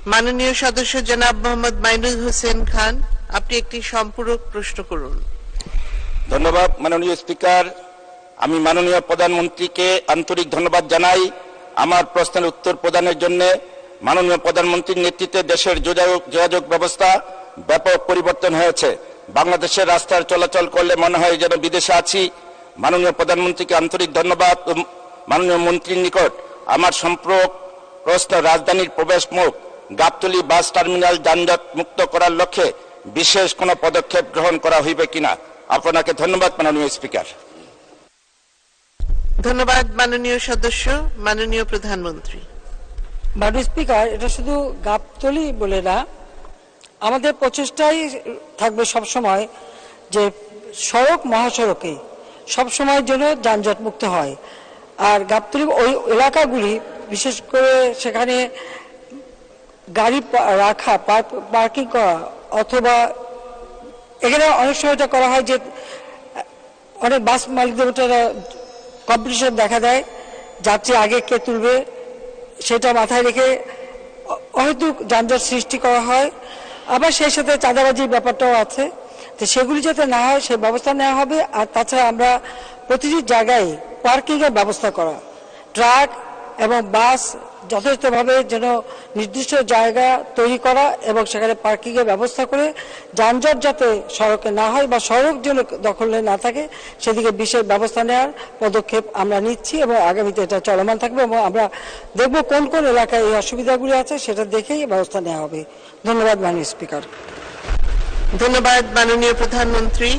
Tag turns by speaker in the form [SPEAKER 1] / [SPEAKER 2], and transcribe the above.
[SPEAKER 1] মাননীয় সদস্য জনাব মোহাম্মদ মাইনুল হোসেন খান, আপনি একটি সম্পূরক প্রশ্ন করুন।
[SPEAKER 2] ধন্যবাদ মাননীয় স্পিকার। আমি মাননীয় প্রধানমন্ত্রীকে আন্তরিক ধন্যবাদ জানাই আমার প্রশ্নের উত্তর প্রদানের জন্য। মাননীয় প্রধানমন্ত্রীর নেতৃত্বে দেশের যোগাযোগ ব্যবস্থা ব্যাপক পরিবর্তন হয়েছে। বাংলাদেশের রাস্তায় চলাচল করলে মনে হয় যেন বিদেশে আছি। মাননীয় প্রধানমন্ত্রীকে আন্তরিক ধন্যবাদ। মাননীয় মন্ত্রীর নিকট আমার সম্পূরক প্রশ্ন, রাজধানীর প্রবেশ মুখ গাবতলী বাস টার্মিনাল যানজট মুক্ত করার লক্ষ্যে বিশেষ কোনো পদক্ষেপ গ্রহণ করা হইবে কিনা? আপনাকে ধন্যবাদ মাননীয় স্পিকার।
[SPEAKER 1] ধন্যবাদ মাননীয় সদস্য। মাননীয় প্রধানমন্ত্রী।
[SPEAKER 3] মাননীয় স্পিকার, এটা শুধু গাবতলী বলে না, আমাদের প্রচেষ্টাই থাকবে সবসময় যে সড়ক মহাসড়কে সবসময় যেন যানজট মুক্ত হয়। আর গাবতলী ওই এলাকাগুলি বিশেষ করে সেখানে গাড়ি রাখা, পার্কিং করা, অথবা এখানে অনেক সময় এটা করা হয় যে অনেক বাস মালিকদের কম্পিটিশন দেখা দেয়, যাত্রী আগে কে তুলবে সেটা মাথায় রেখে হয়তো যানজট সৃষ্টি করা হয়। আবার সেই সাথে চাঁদাবাজির ব্যাপারটাও আছে, তো সেগুলি যাতে না হয় সেই ব্যবস্থা নেওয়া হবে। আর তাছাড়া আমরা প্রতিটি জায়গায় পার্কিংয়ের ব্যবস্থা করা, ট্রাক এবং বাস যথেষ্টভাবে যেন নির্দিষ্ট জায়গা তৈরি করা এবং সেখানে পার্কিংয়ের ব্যবস্থা করে যানজট যাতে সড়কে না হয় বা সড়ক যেন দখলে না থাকে সেদিকে বিশেষ ব্যবস্থা নেওয়ার পদক্ষেপ আমরা নিচ্ছি এবং আগামীতে এটা চলমান থাকবে এবং আমরা দেখব কোন কোন এলাকায় এই অসুবিধাগুলি আছে সেটা দেখেই ব্যবস্থা নেওয়া হবে। ধন্যবাদ মাননীয় স্পিকার।
[SPEAKER 1] ধন্যবাদ মাননীয় প্রধানমন্ত্রী।